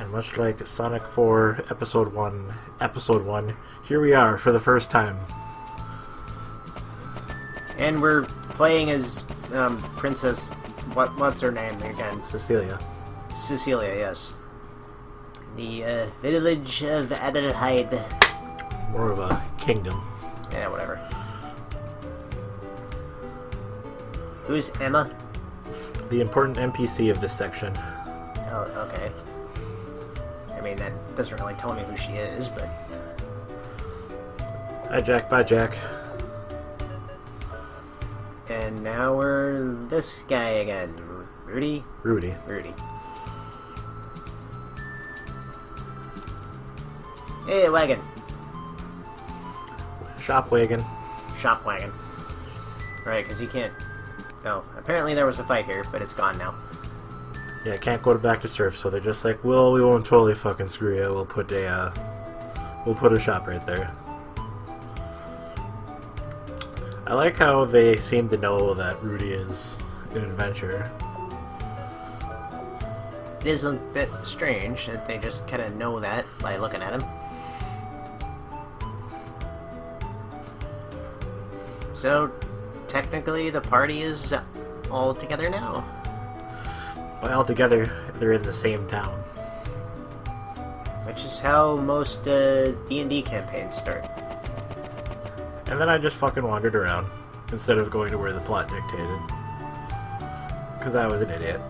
And much like Sonic 4 Episode 1, here we are for the first time. And we're playing as Princess... What's her name again? Cecilia. Cecilia, yes. The village of Adelheid. More of a kingdom. Yeah, whatever. Who's Emma? The important NPC of this section. Oh, okay. I mean, that doesn't really tell me who she is, but... Hi, Jack. Bye, Jack. And now we're this guy again. Rudy? Rudy. Hey, wagon. Shop wagon. Right, because you can't... Oh, apparently there was a fight here, but it's gone now. Yeah, can't go back to surf, so they're just like, well, we won't totally fucking screw you. We'll put a shop right there. I like how they seem to know that Rudy is an adventurer. It is a bit strange that they just kind of know that by looking at him. So, technically, the party is all together now. By all together, they're in the same town. Which is how most D&D campaigns start. And then I just fucking wandered around, instead of going to where the plot dictated. Because I was an idiot.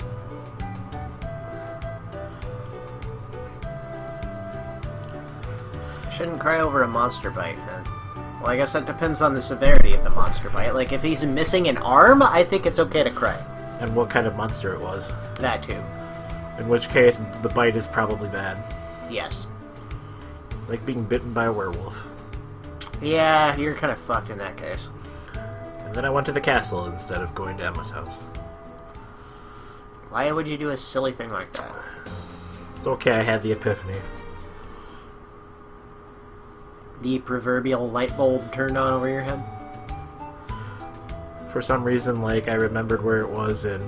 Shouldn't cry over a monster bite, huh? Well, I guess that depends on the severity of the monster bite. Like, if he's missing an arm, I think it's okay to cry. And what kind of monster it was. That too. In which case, the bite is probably bad. Yes. Like being bitten by a werewolf. Yeah, you're kind of fucked in that case. And then I went to the castle instead of going to Emma's house. Why would you do a silly thing like that? It's okay, I had the epiphany. The proverbial light bulb turned on over your head? For some reason, like, I remembered where it was in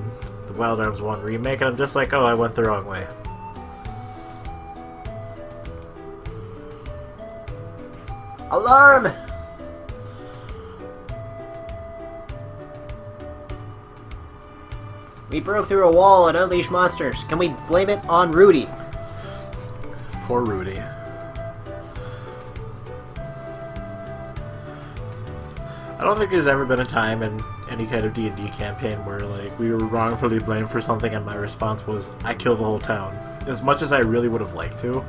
the Wild Arms 1 remake, and I'm just like, oh, I went the wrong way. Alarm! We broke through a wall and unleashed monsters. Can we blame it on Rudy? Poor Rudy. I don't think there's ever been a time in any kind of D&D campaign where, like, we were wrongfully blamed for something and my response was, I killed the whole town. As much as I really would have liked to.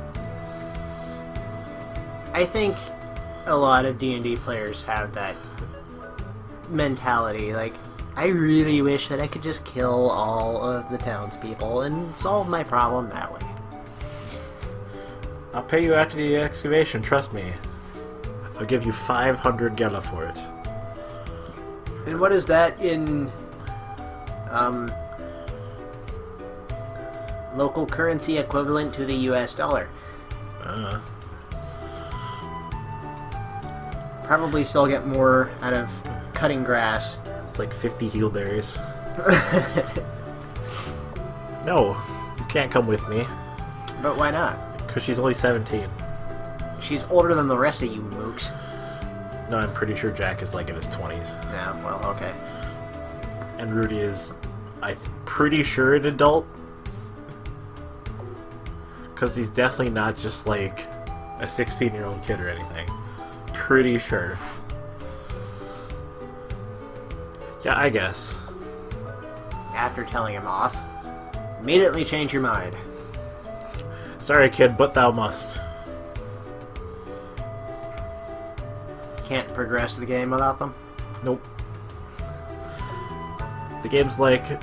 I think a lot of D&D players have that mentality. Like, I really wish that I could just kill all of the townspeople and solve my problem that way. I'll pay you after the excavation, trust me. I'll give you 500 gela for it. And what is that in local currency equivalent to the US dollar? Probably still get more out of cutting grass. It's like 50 heelberries. No, you can't come with me. But why not? Because she's only 17. She's older than the rest of you mooks. No, I'm pretty sure Jack is like in his 20s. Yeah, well, okay. And Rudy is, I'm pretty sure, an adult. Because he's definitely not just like a 16-year-old kid or anything. Pretty sure. Yeah, I guess. After telling him off, immediately change your mind. Sorry, kid, but thou must. Can't progress the game without them? Nope. The game's like,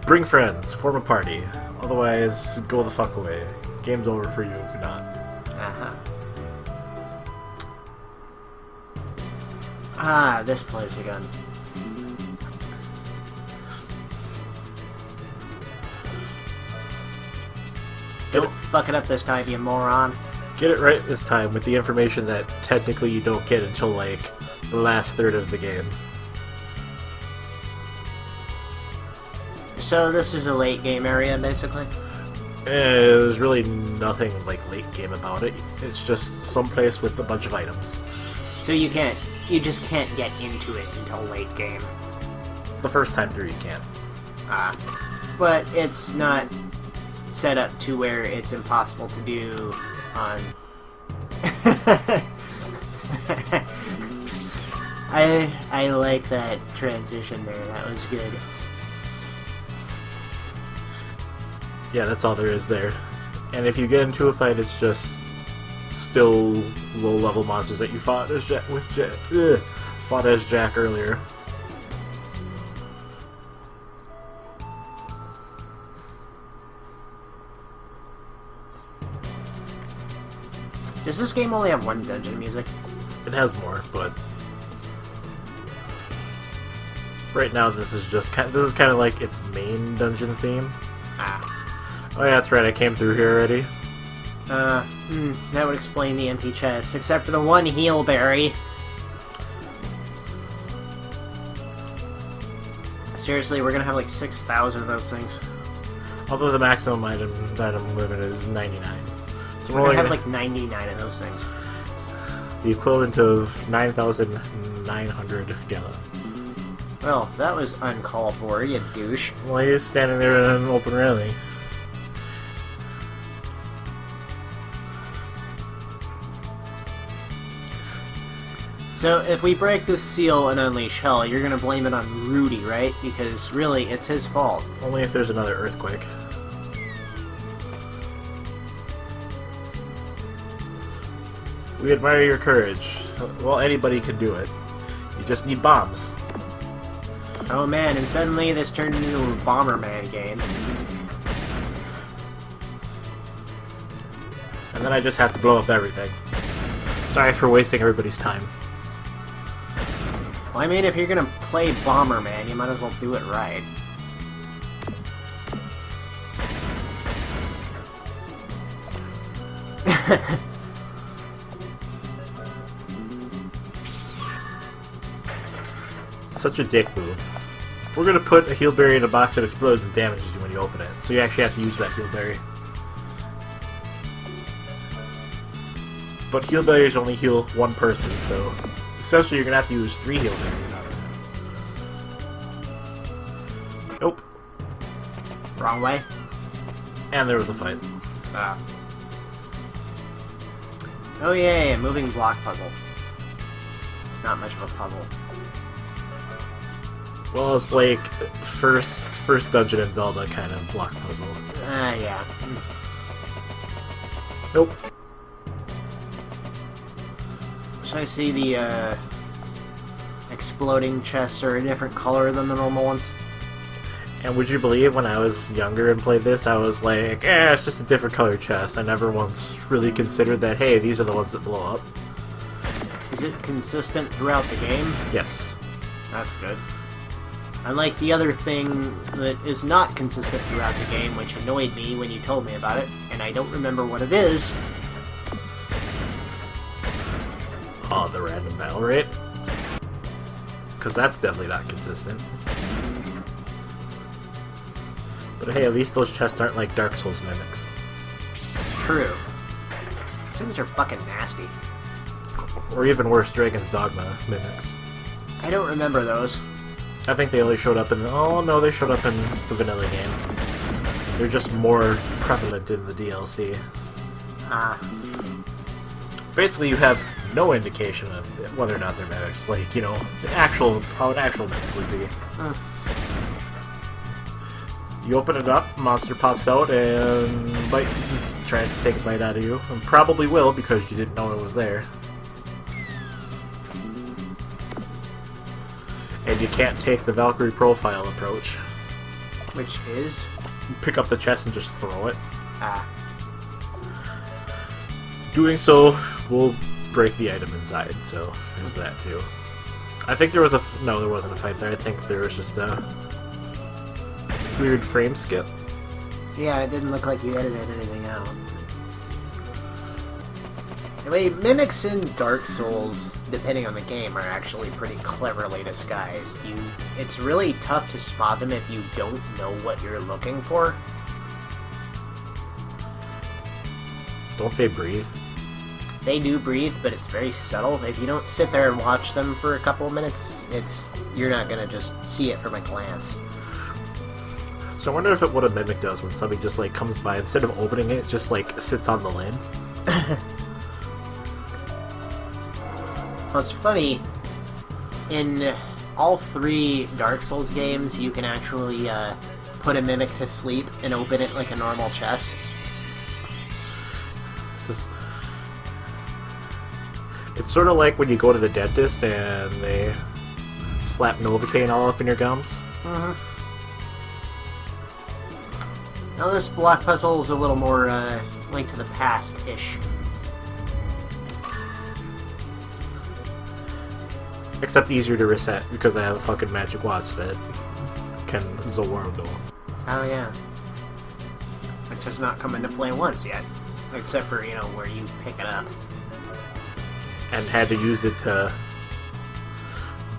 bring friends, form a party. Otherwise, go the fuck away. Game's over for you if you're not. Uh-huh. Ah, this place again. Don't fuck it up this time, you moron. Get it right this time with the information that technically you don't get until, like, the last third of the game. So this is a late game area, basically? There's really nothing like late game about it. It's just someplace with a bunch of items. So you just can't get into it until late game. The first time through you can't. But it's not set up to where it's impossible to do on... I like that transition there. That was good. Yeah, that's all there is there. And if you get into a fight, it's just still low-level monsters that you fought as fought as Jack earlier. Does this game only have one dungeon music? It has more, but right now this is kind of like its main dungeon theme. Oh yeah, that's right. I came through here already. That would explain the empty chest, except for the one heal berry. Seriously, we're gonna have like 6,000 of those things. Although the maximum item limit is 99. So We're gonna have like 99 of those things. The equivalent of 9,900 gallon. Well, that was uncalled for, you douche. Well, he's standing there in an open railing. So, if we break this seal and unleash hell, you're gonna blame it on Rudy, right? Because, really, it's his fault. Only if there's another earthquake. We admire your courage. Well, anybody can do it. You just need bombs. Oh man, and suddenly this turned into a Bomberman game. And then I just have to blow up everything. Sorry for wasting everybody's time. Well, I mean, if you're gonna play Bomberman, you might as well do it right. Such a dick move. We're gonna put a heal berry in a box that explodes and damages you when you open it, so you actually have to use that heal berry. But heal berries only heal one person, so essentially you're gonna have to use 3 heal berries out of it. Nope. Wrong way? And there was a fight. Oh yay, a moving block puzzle. Not much of a puzzle. Well, it's like first dungeon in Zelda kind of block puzzle. Yeah. Nope. Should I see the exploding chests are a different color than the normal ones? And would you believe when I was younger and played this, I was like, it's just a different color chest. I never once really considered that, hey, these are the ones that blow up. Is it consistent throughout the game? Yes. That's good. Unlike the other thing that is not consistent throughout the game, which annoyed me when you told me about it, and I don't remember what it is. Oh, the random battle rate? Because that's definitely not consistent. But hey, at least those chests aren't like Dark Souls mimics. True. These things are fucking nasty. Or even worse, Dragon's Dogma mimics. I don't remember those. I think they only showed up in... Oh, no, they showed up in the vanilla game. They're just more prevalent in the DLC. Basically, you have no indication of whether or not they're mimics. Like, you know, how an actual mimic would be. You open it up, monster pops out, and tries to take a bite out of you. And probably will, because you didn't know it was there. And you can't take the Valkyrie profile approach. Which is? Pick up the chest and just throw it. Doing so will break the item inside, so there's that too. I think there was no, there wasn't a fight there. I think there was just a weird frame skip. Yeah, it didn't look like you edited anything out. Anyway, mimics in Dark Souls, depending on the game, are actually pretty cleverly disguised. It's really tough to spot them if you don't know what you're looking for. Don't they breathe? They do breathe, but it's very subtle. If you don't sit there and watch them for a couple of minutes, you're not gonna just see it from a glance. So I wonder if what a mimic does when somebody just like comes by, instead of opening it, just like sits on the lid. Well, it's funny. In all 3 Dark Souls games, you can actually put a mimic to sleep and open it like a normal chest. It's sort of like when you go to the dentist and they slap Novocaine all up in your gums. Mm-hmm. Now this block puzzle is a little more Link to the Past-ish. Except easier to reset because I have a fucking magic watch that can Zoroardo. Oh yeah. Which has not come into play once yet. Except for, where you pick it up. And had to use it to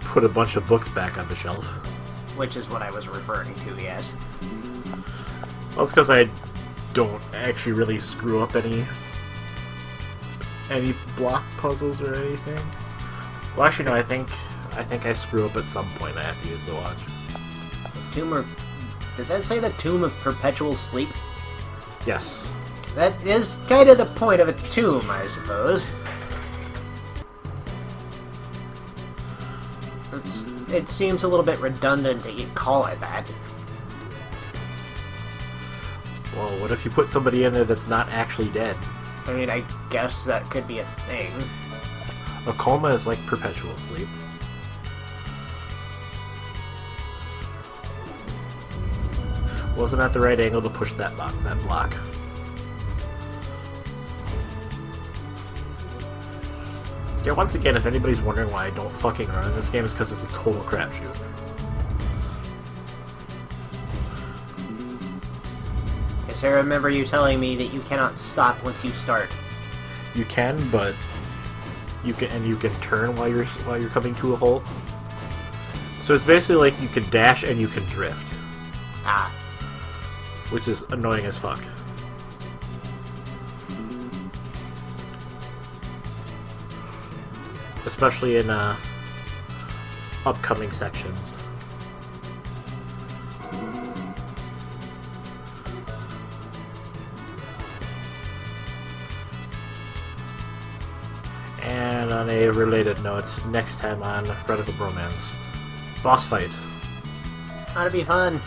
put a bunch of books back on the shelf. Which is what I was referring to, yes. Well, it's because I don't actually really screw up any block puzzles or anything. Well, actually, no. I think I screw up at some point. I have to use the watch. Did that say the Tomb of Perpetual Sleep? Yes. That is kind of the point of a tomb, I suppose. It seems a little bit redundant that you call it that. Well, what if you put somebody in there that's not actually dead? I mean, I guess that could be a thing. A coma is like perpetual sleep. Wasn't at the right angle to push that block. Yeah, once again, if anybody's wondering why I don't fucking run in this game, it's because it's a total crapshoot. Yes, I remember you telling me that you cannot stop once you start. You can, but you can turn while you're coming to a hole. So it's basically like you can dash and you can drift. Ah. Which is annoying as fuck. Especially in upcoming sections. And on a related note, next time on Bromance, boss fight. That'd be fun.